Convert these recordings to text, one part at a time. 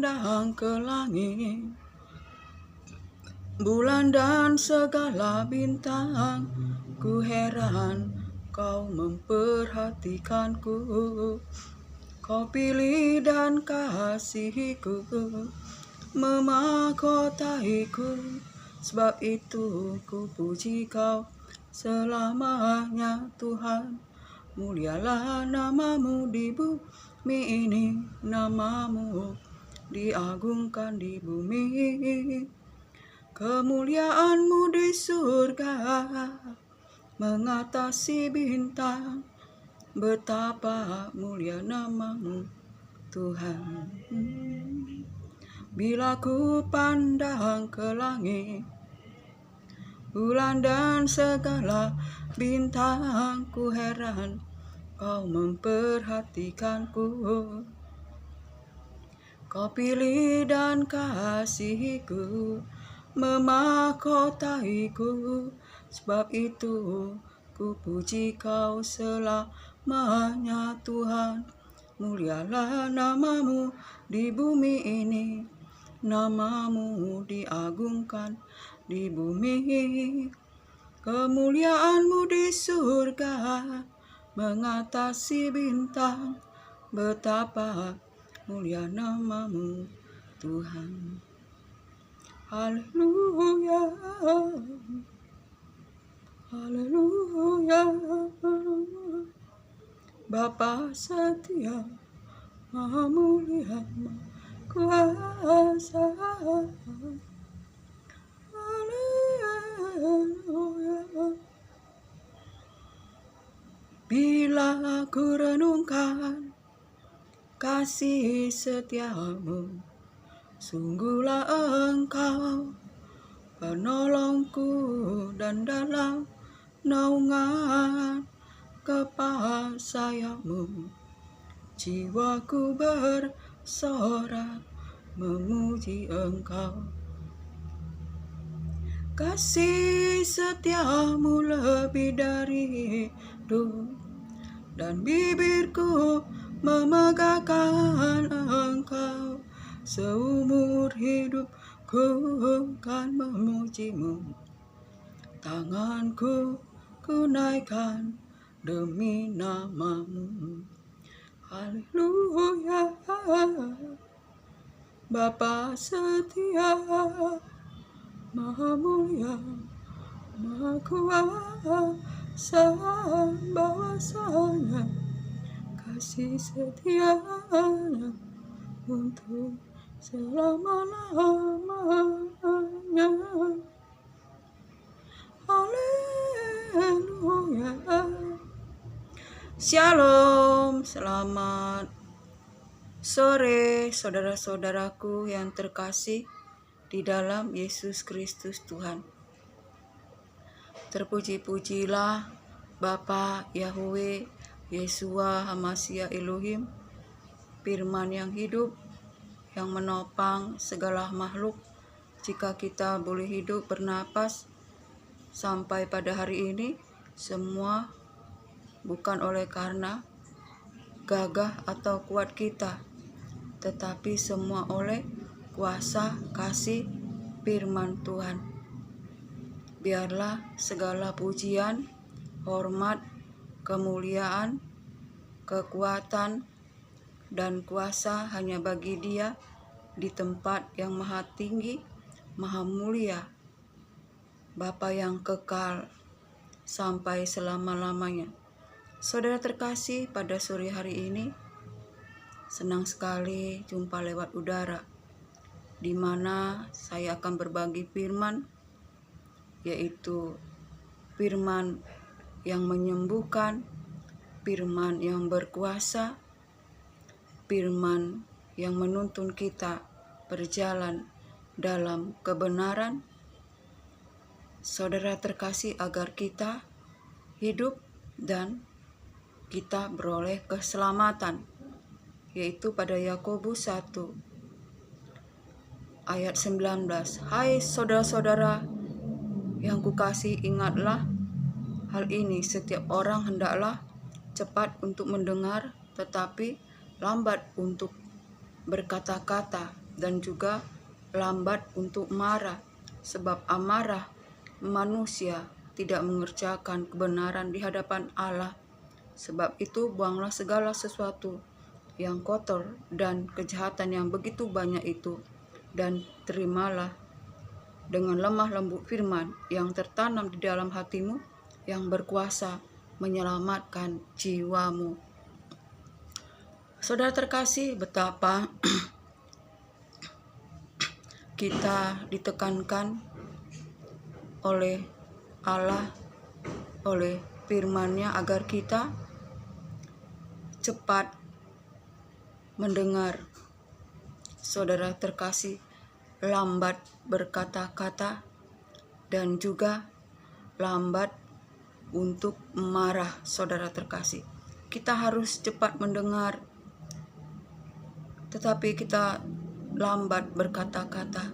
pandang ke langit, bulan dan segala bintang, ku heran kau memperhatikanku. Kau pilih dan kasihiku, memahkotaiku, sebab itu ku puji kau selamanya Tuhan. Mulialah namamu di bumi ini, namamu diagungkan di bumi. Kemuliaanmu di surga mengatasi bintang, betapa mulia namamu Tuhan. Bila ku pandang ke langit, bulan dan segala bintang, ku heran kau memperhatikanku. Kau pilih dan kasihiku, memahkotaiku, sebab itu ku puji kau selamanya Tuhan. Mulialah namamu di bumi ini, namamu diagungkan di bumi. Kemuliaanmu di surga mengatasi bintang, betapa mulia namamu Tuhan. Haleluya, haleluya. Bapa setia, Maha mulia, Maha kuasa. Haleluya. Bila aku renungkan kasih setiamu, sungguhlah engkau penolongku, dan dalam naungan kepala sayapmu, jiwaku bersorak memuji engkau. Kasih setiamu lebih dari hidup, dan bibirku memegahkan engkau. Seumur hidupku kan memujimu, tanganku ku naikkan demi namamu. Haleluya. Bapa setia, Maha mulia, Maha kuasa, bahwasanya kasih setianya untuk selama-lamanya. Haleluya. Shalom, selamat sore saudara-saudaraku yang terkasih di dalam Yesus Kristus Tuhan. Terpuji-pujilah Bapa Yahweh, Yeshua Hamashiach Elohim, firman yang hidup, yang menopang segala makhluk. Jika kita boleh hidup bernapas sampai pada hari ini, semua bukan oleh karena gagah atau kuat kita, tetapi semua oleh kuasa kasih firman Tuhan. Biarlah segala pujian, hormat, kemuliaan, kekuatan, dan kuasa hanya bagi Dia di tempat yang maha tinggi, maha mulia, Bapa yang kekal sampai selama-lamanya. Saudara terkasih, pada sore hari ini senang sekali jumpa lewat udara, di mana saya akan berbagi firman, yaitu firman yang menyembuhkan, firman yang berkuasa, firman yang menuntun kita berjalan dalam kebenaran. Saudara terkasih, agar kita hidup dan kita beroleh keselamatan, yaitu pada Yakobus 1 ayat 19. Hai saudara-saudara yang kukasihi, ingatlah hal ini, setiap orang hendaklah cepat untuk mendengar, tetapi lambat untuk berkata-kata, dan juga lambat untuk marah, sebab amarah manusia tidak mengerjakan kebenaran di hadapan Allah. Sebab itu buanglah segala sesuatu yang kotor dan kejahatan yang begitu banyak itu, dan terimalah dengan lemah lembut firman yang tertanam di dalam hatimu, yang berkuasa menyelamatkan jiwamu. Saudara terkasih, betapa kita ditekankan oleh Allah, oleh firman-Nya, agar kita cepat mendengar. Saudara terkasih, lambat berkata-kata dan juga lambat untuk marah. Saudara terkasih, kita harus cepat mendengar, tetapi kita lambat berkata-kata.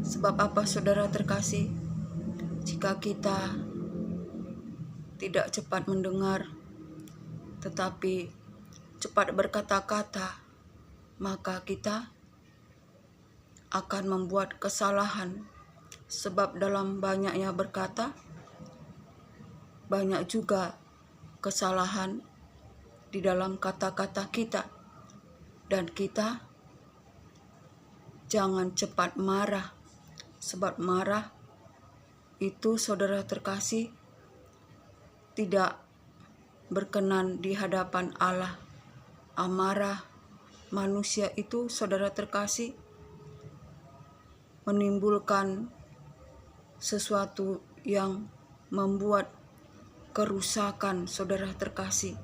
Sebab apa, saudara terkasih? Jika kita tidak cepat mendengar, tetapi cepat berkata-kata, maka kita akan membuat kesalahan. Sebab dalam banyaknya berkata, banyak juga kesalahan di dalam kata-kata kita. Dan kita jangan cepat marah, sebab marah itu, saudara terkasih, tidak berkenan di hadapan Allah. Amarah manusia itu, saudara terkasih, menimbulkan sesuatu yang membuat kerusakan. Saudara terkasih,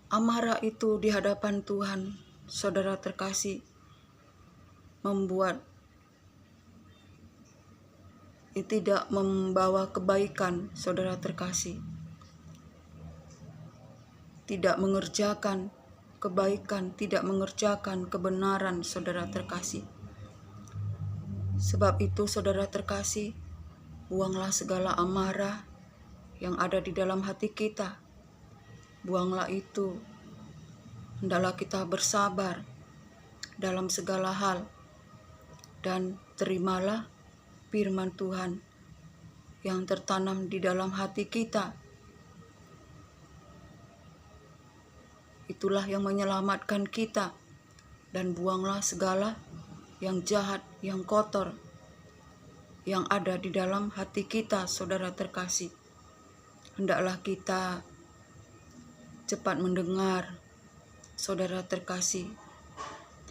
amarah itu di hadapan Tuhan, saudara terkasih, membuat tidak membawa kebaikan. Saudara terkasih, tidak mengerjakan kebaikan, tidak mengerjakan kebenaran. Saudara terkasih, sebab itu, saudara terkasih, buanglah segala amarah yang ada di dalam hati kita. Buanglah itu. Hendaklah kita bersabar dalam segala hal, dan terimalah firman Tuhan yang tertanam di dalam hati kita. Itulah yang menyelamatkan kita. Dan buanglah segala yang jahat, yang kotor, yang ada di dalam hati kita. Saudara terkasih, hendaklah kita cepat mendengar, saudara terkasih.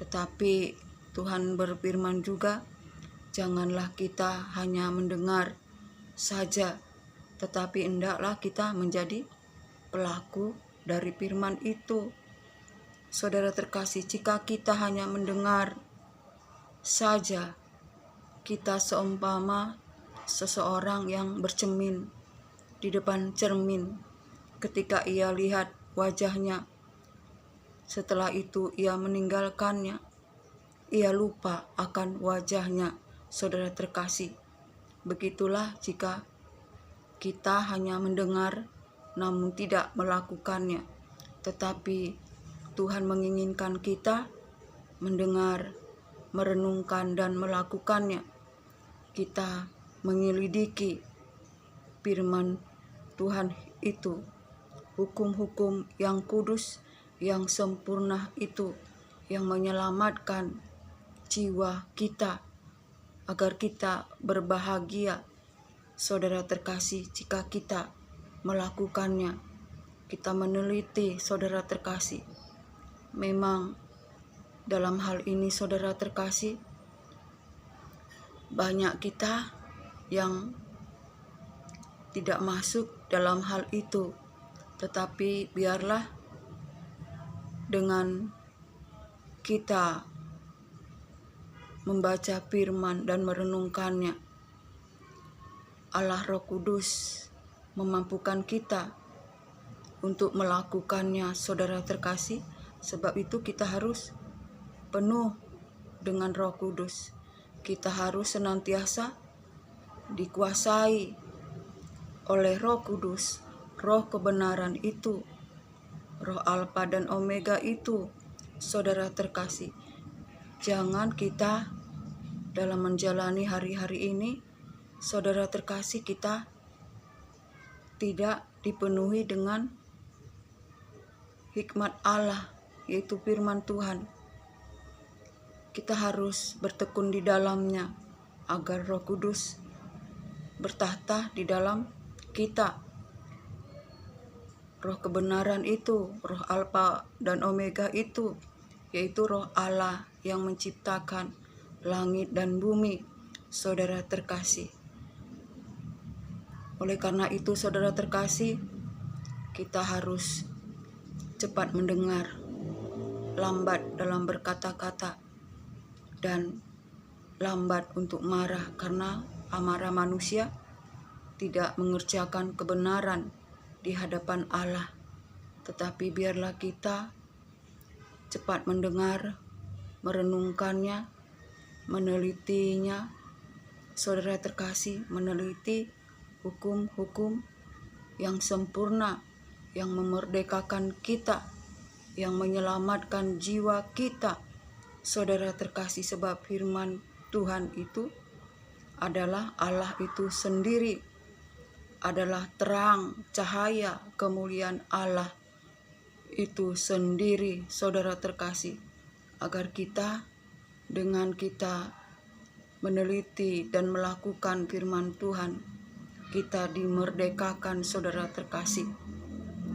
Tetapi Tuhan berfirman juga, janganlah kita hanya mendengar saja, tetapi hendaklah kita menjadi pelaku dari firman itu. Saudara terkasih, jika kita hanya mendengar saja, kita seumpama seseorang yang bercermin di depan cermin. Ketika ia lihat wajahnya, setelah itu ia meninggalkannya, ia lupa akan wajahnya. Saudara terkasih, begitulah jika kita hanya mendengar namun tidak melakukannya. Tetapi Tuhan menginginkan kita mendengar, merenungkan, dan melakukannya. Kita menyelidiki firman Tuhan itu, hukum-hukum yang kudus, yang sempurna itu, yang menyelamatkan jiwa kita, agar kita berbahagia. Saudara terkasih, jika kita melakukannya, kita meneliti. Saudara terkasih, memang dalam hal ini, saudara terkasih, banyak kita yang tidak masuk dalam hal itu. Tetapi biarlah dengan kita membaca firman dan merenungkannya, Allah Roh Kudus memampukan kita untuk melakukannya. Saudara terkasih, sebab itu kita harus penuh dengan Roh Kudus. Kita harus senantiasa dikuasai oleh Roh Kudus, Roh kebenaran itu, Roh Alfa dan Omega itu. Saudara terkasih, Jangan kita dalam menjalani hari-hari ini, saudara terkasih, kita tidak dipenuhi dengan hikmat Allah, yaitu firman Tuhan. Kita harus bertekun di dalamnya agar Roh Kudus bertahta di dalam kita. Roh kebenaran itu, roh Alfa dan Omega itu, yaitu roh Allah yang menciptakan langit dan bumi, saudara terkasih. Oleh karena itu, saudara terkasih, kita harus cepat mendengar, lambat dalam berkata-kata, dan lambat untuk marah, karena amarah manusia tidak mengerjakan kebenaran di hadapan Allah. Tetapi biarlah kita cepat mendengar, merenungkannya, menelitinya, saudara terkasih, meneliti hukum-hukum yang sempurna, yang memerdekakan kita, yang menyelamatkan jiwa kita, saudara terkasih. Sebab firman Tuhan itu adalah Allah itu sendiri, adalah terang, cahaya, kemuliaan Allah itu sendiri, saudara terkasih. Agar kita, dengan kita meneliti dan melakukan firman Tuhan, kita dimerdekakan, saudara terkasih.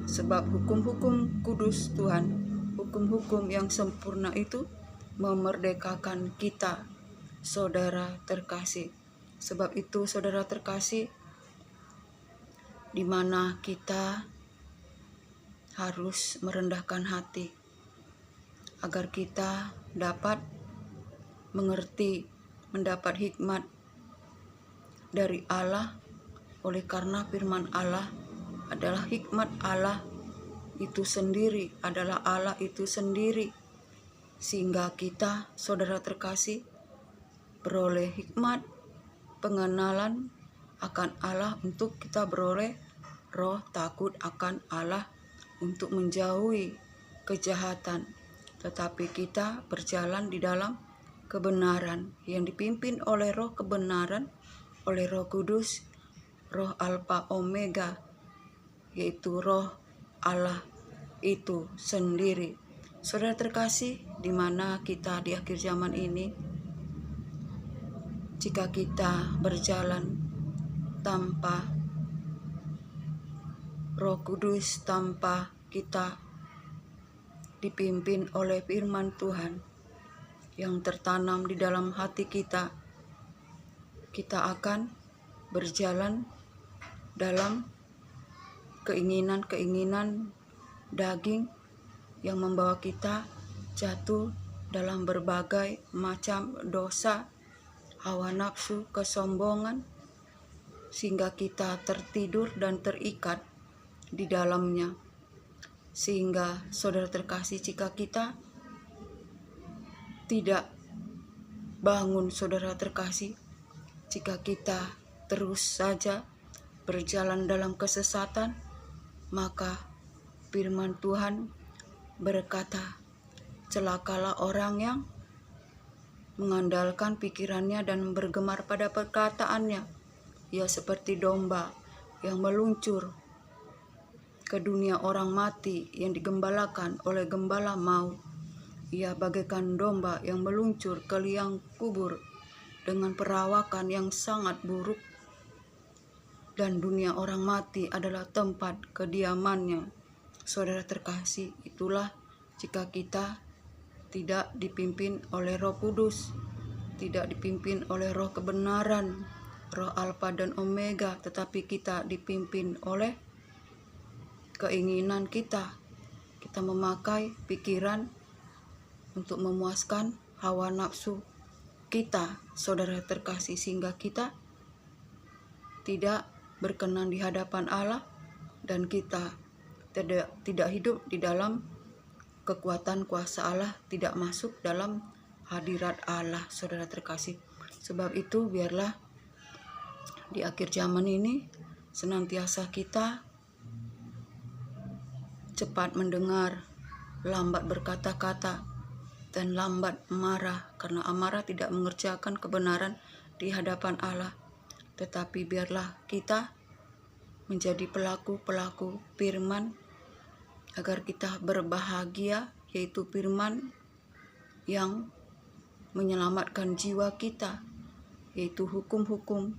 Sebab hukum-hukum kudus Tuhan, hukum-hukum yang sempurna itu memerdekakan kita, saudara terkasih. Sebab itu, saudara terkasih, di mana kita harus merendahkan hati agar kita dapat mengerti, mendapat hikmat dari Allah. Oleh karena firman Allah adalah hikmat Allah itu sendiri, adalah Allah itu sendiri, sehingga kita, saudara terkasih, beroleh hikmat, pengenalan akan Allah, untuk kita beroleh roh takut akan Allah, untuk menjauhi kejahatan. Tetapi kita berjalan di dalam kebenaran yang dipimpin oleh roh kebenaran, oleh Roh Kudus, roh Alfa Omega, yaitu roh Allah itu sendiri. Saudara terkasih, di mana kita di akhir zaman ini, jika kita berjalan tanpa Roh Kudus, tanpa kita dipimpin oleh firman Tuhan yang tertanam di dalam hati kita, kita akan berjalan dalam keinginan-keinginan daging yang membawa kita jatuh dalam berbagai macam dosa, hawa nafsu, kesombongan, sehingga kita tertidur dan terikat di dalamnya. Sehingga saudara terkasih, jika kita tidak bangun, saudara terkasih, jika kita terus saja berjalan dalam kesesatan, maka firman Tuhan berkata, celakalah orang yang mengandalkan pikirannya dan bergemar pada perkataannya. Ia seperti domba yang meluncur ke dunia orang mati yang digembalakan oleh gembala maut. Ia bagaikan domba yang meluncur ke liang kubur dengan perawakan yang sangat buruk. Dan dunia orang mati adalah tempat kediamannya. Saudara terkasih, itulah jika kita tidak dipimpin oleh Roh Kudus, tidak dipimpin oleh roh kebenaran, roh Alfa dan Omega, tetapi kita dipimpin oleh keinginan kita. Kita memakai pikiran untuk memuaskan hawa nafsu kita, saudara terkasih, sehingga kita tidak berkenan di hadapan Allah, dan kita tidak hidup di dalam kekuatan kuasa Allah, tidak masuk dalam hadirat Allah, saudara terkasih. Sebab itu, biarlah di akhir zaman ini senantiasa kita cepat mendengar, lambat berkata-kata, dan lambat marah, karena amarah tidak mengerjakan kebenaran di hadapan Allah. Tetapi biarlah kita menjadi pelaku-pelaku firman, agar kita berbahagia, yaitu firman yang menyelamatkan jiwa kita, yaitu hukum-hukum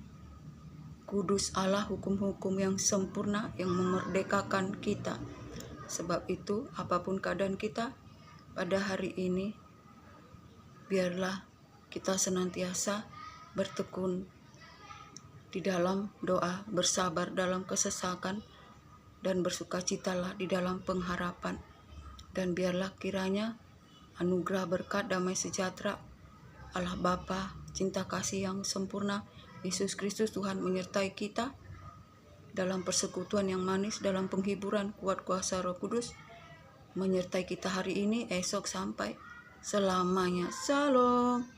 kudus Allah, hukum-hukum yang sempurna yang memerdekakan kita. Sebab itu, apapun keadaan kita pada hari ini, biarlah kita senantiasa bertekun di dalam doa, bersabar dalam kesesakan, dan bersukacitalah di dalam pengharapan. Dan biarlah kiranya anugerah berkat damai sejahtera Allah Bapa, cinta kasih yang sempurna, Yesus Kristus Tuhan menyertai kita dalam persekutuan yang manis, dalam penghiburan kuat kuasa Roh Kudus, menyertai kita hari ini, esok, sampai selamanya. Shalom.